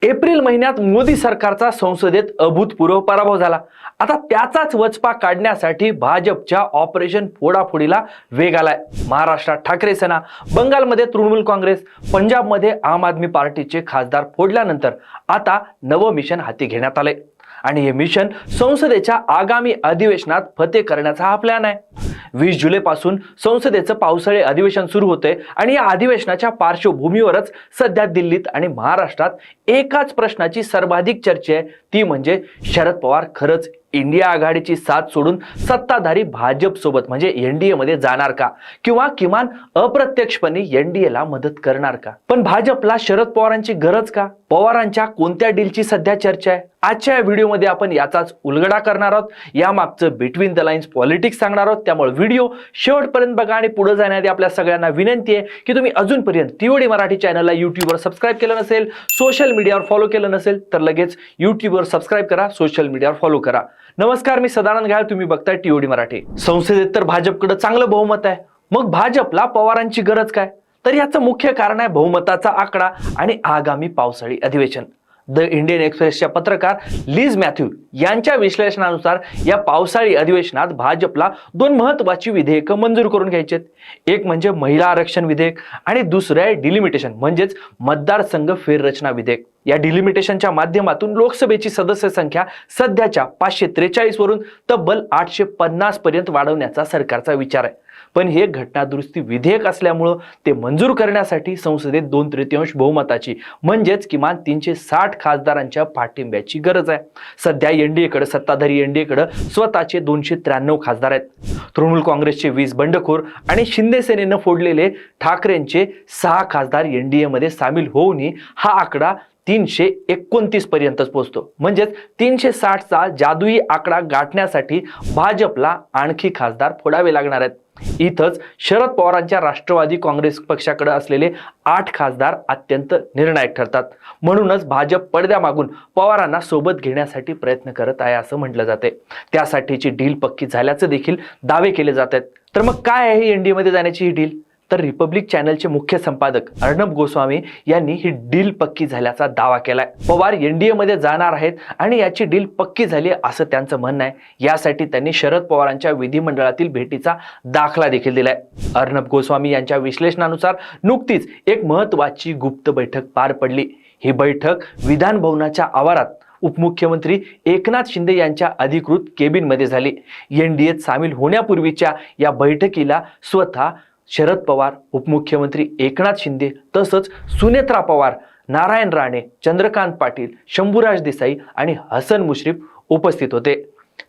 April महिन्यात मोदी सरकारचा संसदेत अभूतपूर्व पराभव झाला। आता त्याचाच वचपा काढण्यासाठी भाजपच्या ऑपरेशन फोडाफोडीला वेग आलाय। महाराष्ट्रात ठाकरे सेना, बंगालमध्ये तृणमूल काँग्रेस, पंजाबमध्ये आम आदमी पार्टीचे खासदार फोडल्यानंतर आता नवं मिशन हाती घेण्यात आले आणि हे मिशन संसदेच्या आगामी अधिवेशनात फते करण्याचा हा प्लॅन आहे। 20 जुलैपासून संसदेचं पावसाळी अधिवेशन सुरू होते आणि या अधिवेशनाच्या पार्श्वभूमीवरच सध्या दिल्लीत आणि महाराष्ट्रात एकाच प्रश्नाची सर्वाधिक चर्चा आहे, ती म्हणजे शरद पवार खरंच इंडिया आघाडीची साथ सोडून सत्ताधारी भाजप सोबत म्हणजे एनडीए मध्ये जाणार का, किंवा किमान अप्रत्यक्षपणे एनडीए ला मदत करणार का। पण भाजपला शरद पवारांची गरज का? पवारांच्या कोणत्या डीलची सध्या चर्चा आहे? आजच्या या व्हिडिओमध्ये आपण याचाच उलगडा करणार आहोत, यामागचं बिटवीन द लाईन्स पॉलिटिक्स सांगणार आहोत। त्यामुळे व्हिडिओ शेवटपर्यंत बघा आणि पुढे जाण्याआधी आपल्या सगळ्यांना विनंती आहे की तुम्ही अजूनपर्यंत टीओडी मराठी चॅनलला यूट्यूबवर सबस्क्राईब केलं नसेल, सोशल मीडियावर फॉलो केलं नसेल तर लगेच यूट्यूबवर सबस्क्राईब करा, सोशल मीडियावर फॉलो करा। नमस्कार, मी सदानंद घायल, तुम्ही बघताय टीओडी मराठी। संसदेत तर भाजपकडे चांगलं बहुमत आहे, मग भाजपला पवारांची गरज काय? तर याचं मुख्य कारण आहे बहुमताचा आकडा आणि आगामी पावसाळी अधिवेशन। द इंडियन एक्सप्रेसच्या पत्रकार लिज मॅथ्यू यांच्या विश्लेषणानुसार या पावसाळी अधिवेशनात भाजपला दोन महत्त्वाची विधेयकं मंजूर करून घ्यायची आहेत। एक म्हणजे महिला आरक्षण विधेयक आणि दुसरं आहे डिलिमिटेशन म्हणजेच मतदारसंघ फेररचना विधेयक। या डिलिमिटेशनच्या माध्यमातून लोकसभेची सदस्य संख्या सध्याच्या 543 वरून तब्बल 850 पर्यंत वाढवण्याचा सरकारचा विचार आहे। पण हे घटनादुरुस्ती विधेयक असल्यामुळे ते मंजूर करण्यासाठी संसदेत 2/3 बहुमताची म्हणजेच किमान 360 खासदारांच्या पाठिंब्याची गरज आहे। सध्या एनडीएकडे, सत्ताधारी एनडीएकडे स्वतःचे 293 खासदार आहेत। तृणमूल काँग्रेसचे 20 बंडखोर आणि शिंदे सेनेनं फोडलेले ठाकरेंचे 6 खासदार एनडीए मध्ये सामील होऊनही हा आकडा 329 पर्यंतच पोहोचतो। म्हणजेच 360 चा जादुई आकडा गाठण्यासाठी भाजपला आणखी खासदार फोडावे लागणार आहेत। इथंच शरद पवारांच्या राष्ट्रवादी काँग्रेस पक्षाकडे असलेले 8 खासदार अत्यंत निर्णायक ठरतात। म्हणूनच भाजप पडद्यामागून पवारांना सोबत घेण्यासाठी प्रयत्न करत आहे असं म्हटलं जाते। त्यासाठीची डील पक्की झाल्याचे देखील दावे केले जात आहेत। तर मग काय आहे एनडीए मध्ये जाण्याची ही डील? तर रिपब्लिक चॅनलचे मुख्य संपादक अर्णब गोस्वामी यांनी ही डील पक्की झाल्याचा दावा केलाय। पवार एनडीए मध्ये जाणार आहेत आणि याची डील पक्की झाली असं त्यांचं म्हणणं आहे। यासाठी त्यांनी शरद पवारांच्या विधिमंडळातील भेटीचा दाखला देखील दिलाय। अर्णब गोस्वामी यांच्या विश्लेषणानुसार नुकतीच एक महत्त्वाची गुप्त बैठक पार पडली। ही बैठक विधान भवनाच्या आवारात उपमुख्यमंत्री एकनाथ शिंदे यांच्या अधिकृत केबिनमध्ये झाली। एनडीएत सामील होण्यापूर्वीच्या या बैठकीला स्वतः शरद पवार, उपमुख्यमंत्री एकनाथ शिंदे तसंच सुनेत्रा पवार, नारायण राणे, चंद्रकांत पाटील, शंभूराज देसाई आणि हसन मुश्रीफ उपस्थित होते।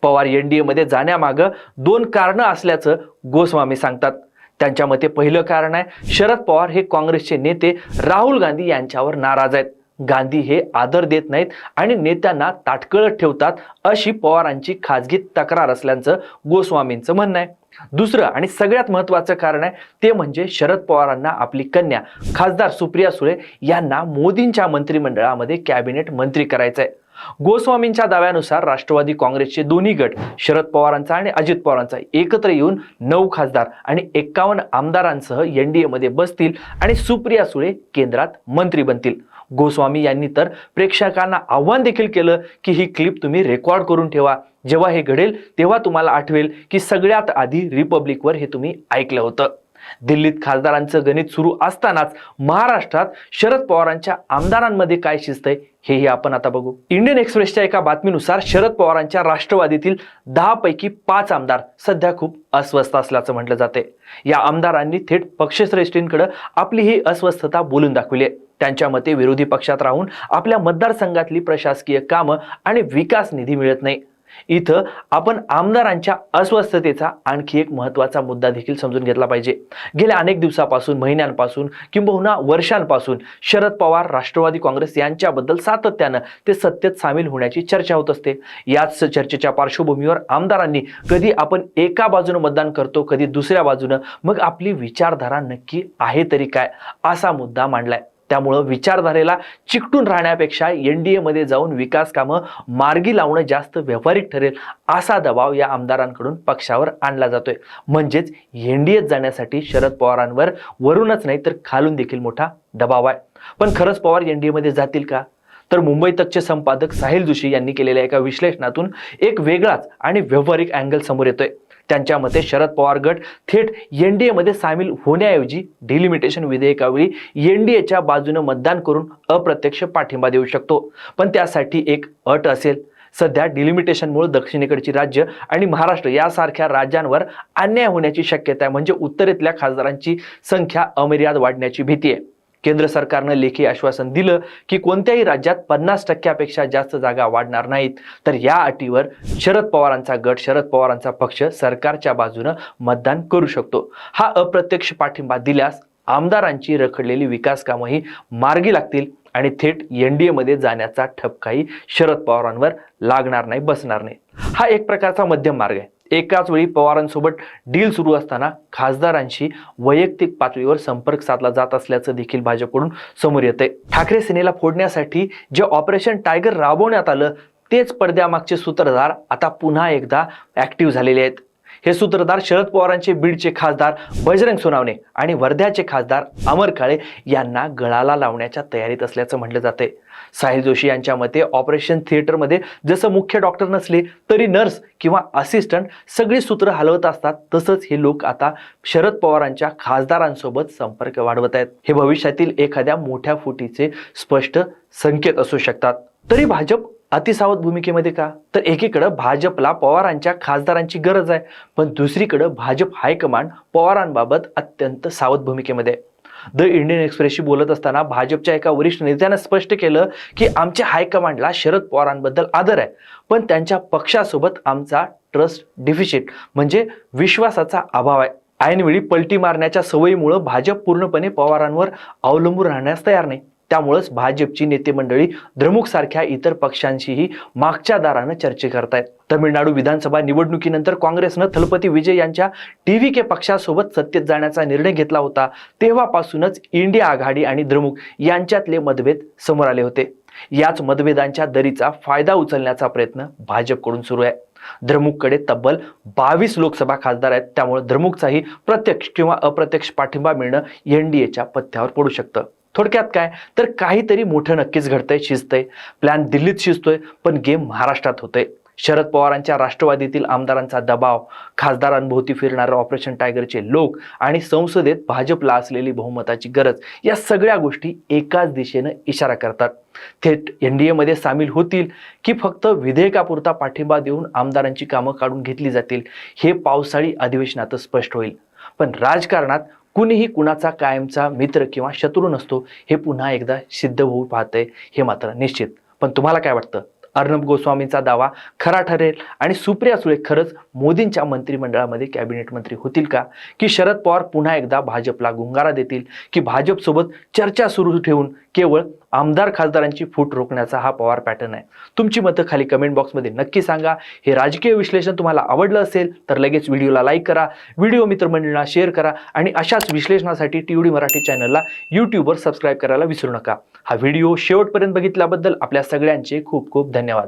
पवार एनडीए मध्ये जाण्यामागं 2 कारणं असल्याचं गोस्वामी सांगतात। त्यांच्या मते पहिलं कारण आहे, शरद पवार हे काँग्रेसचे नेते राहुल गांधी यांच्यावर नाराज आहेत। गांधी हे आदर देत नाहीत आणि नेत्यांना ताटकळत ठेवतात अशी पवारांची खाजगी तक्रार असल्याचं गोस्वामींचं म्हणणं आहे। दुसरं आणि सगळ्यात महत्त्वाचं कारण आहे ते म्हणजे शरद पवारांना आपली कन्या खासदार सुप्रिया सुळे यांना मोदींच्या मंत्रिमंडळामध्ये कॅबिनेट मंत्री करायचंय। गोस्वामींच्या दाव्यानुसार राष्ट्रवादी काँग्रेसचे दोन्ही गट शरद पवारांचा आणि अजित पवारांचा एकत्र येऊन 9 खासदार आणि 51 आमदारांसह एनडीए मध्ये बसतील आणि सुप्रिया सुळे केंद्रात मंत्री बनतील। गोस्वामी यांनी तर प्रेक्षकांना आव्हान देखील केलं की ही क्लिप तुम्ही रेकॉर्ड करून ठेवा, जेव्हा हे घडेल तेव्हा तुम्हाला आठवेल की सगळ्यात आधी रिपब्लिकवर हे तुम्ही ऐकलं होतं। दिल्लीत खासदारांचं गणित सुरू असतानाच महाराष्ट्रात शरद पवारांच्या आमदारांमध्ये काय शिस्त आहे हेही आपण आता बघू। इंडियन एक्सप्रेसच्या एका बातमीनुसार शरद पवारांच्या राष्ट्रवादीतील 10 पैकी 5 आमदार सध्या खूप अस्वस्थ असल्याचं म्हटलं जाते। या आमदारांनी थेट पक्षश्रेष्ठींकडे आपली ही अस्वस्थता बोलून दाखवली आहे। त्यांच्या मते विरोधी पक्षात राहून आपल्या मतदारसंघातली प्रशासकीय कामं आणि विकास निधी मिळत नाही। इथं आपण आमदारांच्या अस्वस्थतेचा आणखी एक महत्त्वाचा मुद्दा देखील समजून घेतला पाहिजे। गेल्या अनेक दिवसापासून, महिन्यांपासून किंबहुना वर्षांपासून शरद पवार, राष्ट्रवादी काँग्रेस यांच्याबद्दल सातत्यानं ते सत्तेत सामील होण्याची चर्चा होत असते। याच चर्चेच्या पार्श्वभूमीवर आमदारांनी कधी आपण एका बाजूने मतदान करतो, कधी दुसऱ्या बाजूने, मग आपली विचारधारा नक्की आहे तरी काय असा मुद्दा मांडलाय। त्यामुळे विचारधारेला चिकटून राहण्यापेक्षा एनडीए मध्ये जाऊन विकास कामं मार्गी लावणं जास्त व्यावहारिक ठरेल असा दबाव या आमदारांकडून पक्षावर आणला जातोय। म्हणजेच एनडीएत जाण्यासाठी शरद पवारांवर वरूनच नाही तर खालून देखील मोठा दबाव आहे। पण खरंच पवार एनडीए मध्ये जातील का? तर मुंबई तकचे संपादक साहिल जोशी यांनी केलेल्या एका विश्लेषणातून एक वेगळाच आणि व्यावहारिक अँगल समोर येतोय. त्यांच्या मते शरद पवार गट थेट एनडीए मध्ये सामील होण्याऐवजी डिलिमिटेशन विधेयकावेळी एनडीएच्या बाजूने मतदान करून अप्रत्यक्ष पाठिंबा देऊ शकतो. पण त्यासाठी एक अट असेल. सध्या डिलिमिटेशनमुळे दक्षिणेकडची राज्य आणि महाराष्ट्र यासारख्या राज्यांवर अन्याय होण्याची शक्यता आहे. म्हणजे उत्तरेतल्या खासदारांची संख्या अमर्याद वाढण्याची भीती आहे. केंद्र सरकारनं लेखी आश्वासन दिलं की कोणत्याही राज्यात 50% जास्त जागा वाढणार नाहीत. तर या अटीवर शरद पवारांचा गट, शरद पवारांचा पक्ष सरकारच्या बाजूनं मतदान करू शकतो. हा अप्रत्यक्ष पाठिंबा दिल्यास आमदारांची रखडलेली विकास कामंही मार्गी लागतील आणि थेट एनडीए मध्ये जाण्याचा ठपकाही शरद पवारांवर लागणार नाही, बसणार नाही. हा एक प्रकारचा मध्यम मार्ग आहे. एकाच वेळी पवारांसोबत डील सुरू असताना खासदारांशी वैयक्तिक पातळीवर संपर्क साधला जात असल्याचं देखील भाजपकडून समोर येतंय. ठाकरे सेनेला फोडण्यासाठी जे ऑपरेशन टायगर राबवण्यात आलं तेच पडद्यामागचे सूत्रधार आता पुन्हा एकदा ऍक्टिव्ह झालेले आहेत. हे सूत्रधार शरद पवारांचे बीडचे खासदार बजरंग सोनावणे आणि वर्ध्याचे खासदार अमर काळे यांना गळाला लावण्याच्या तयारीत असल्याचं म्हटलं जाते. साहिल जोशी यांच्या मते ऑपरेशन थिएटरमध्ये जसं मुख्य डॉक्टर नसले तरी नर्स किंवा असिस्टंट सगळी सूत्र हलवत असतात, तसंच हे लोक आता शरद पवारांच्या खासदारांसोबत संपर्क वाढवत आहेत. हे भविष्यातील एखाद्या मोठ्या फुटीचे स्पष्ट संकेत असू शकतात. तरी भाजप अतिसावध भूमिकेमध्ये का? तर एकीकडे भाजपला पवारांच्या खासदारांची गरज आहे, पण दुसरीकडे भाजप हायकमांड पवारांबाबत अत्यंत सावध भूमिकेमध्ये. द इंडियन एक्सप्रेसशी बोलत असताना भाजपच्या एका वरिष्ठ नेत्यानं स्पष्ट केलं की आमच्या हायकमांडला शरद पवारांबद्दल आदर आहे, पण त्यांच्या पक्षासोबत आमचा ट्रस्ट डिफिशिट म्हणजे विश्वासाचा अभाव आहे. ऐनवेळी पलटी मारण्याच्या सवयीमुळे भाजप पूर्णपणे पवारांवर अवलंबून राहण्यास तयार नाही. त्यामुळेच भाजपची नेते मंडळी द्रमुक सारख्या इतर पक्षांशीही मागच्या दारानं चर्चा करतायत. तमिळनाडू विधानसभा निवडणुकीनंतर काँग्रेसनं थलपती विजय यांच्या टीव्हीके पक्षासोबत सत्तेत जाण्याचा निर्णय घेतला होता. तेव्हापासूनच इंडिया आघाडी आणि द्रमुक यांच्यातले मतभेद समोर आले होते. याच मतभेदांच्या दरीचा फायदा उचलण्याचा प्रयत्न भाजपकडून सुरू आहे. द्रमुककडे तब्बल 22 लोकसभा खासदार आहेत. त्यामुळे द्रमुकचाही प्रत्यक्ष किंवा अप्रत्यक्ष पाठिंबा मिळणं एनडीएच्या पथ्यावर पडू शकतं. थोडक्यात काय, तर काहीतरी मोठं नक्कीच घडतंय, शिजतंय. प्लॅन दिल्लीत शिजतोय, पण गेम महाराष्ट्रात होतंय. शरद पवारांच्या राष्ट्रवादीतील आमदारांचा दबाव, खासदारांभोवती फिरणारे ऑपरेशन टायगरचे लोक आणि संसदेत भाजपला असलेली बहुमताची गरज, या सगळ्या गोष्टी एकाच दिशेनं इशारा करतात. थेट एनडीए मध्ये सामील होतील की फक्त विधेयकापुरता पाठिंबा देऊन आमदारांची कामं काढून घेतली जातील, हे पावसाळी अधिवेशनातच स्पष्ट होईल. पण राजकारणात कुणीही कुणाचा कायमचा मित्र किंवा शत्रू नसतो, हे पुन्हा एकदा सिद्ध होऊ पाहतंय, हे मात्र निश्चित. पण तुम्हाला काय वाटतं? अर्णब गोस्वामींचा दावा खरा ठरेल आणि सुप्रिया सुळे खरंच मोदींच्या मंत्रिमंडळामध्ये कॅबिनेट मंत्री होतील का? की शरद पवार पुन्हा एकदा भाजपला गुंगारा देतील? की भाजपसोबत चर्चा सुरू ठेवून केवळ आमदार खासदारांची फूट रोखण्याचा हा पवार पॅटर्न आहे? तुमची मतं खाली कमेंट बॉक्समध्ये नक्की सांगा. हे राजकीय विश्लेषण तुम्हाला आवडलं असेल तर लगेच व्हिडिओला लाईक करा, व्हिडिओ मित्रमंडळींना शेअर करा आणि अशाच विश्लेषणासाठी टीव्ही मराठी चॅनलला यूट्यूबवर सबस्क्राईब करायला विसरू नका. हा व्हिडिओ शेवटपर्यंत बघितल्याबद्दल आपल्या सगळ्यांचे खूप खूप धन्यवाद.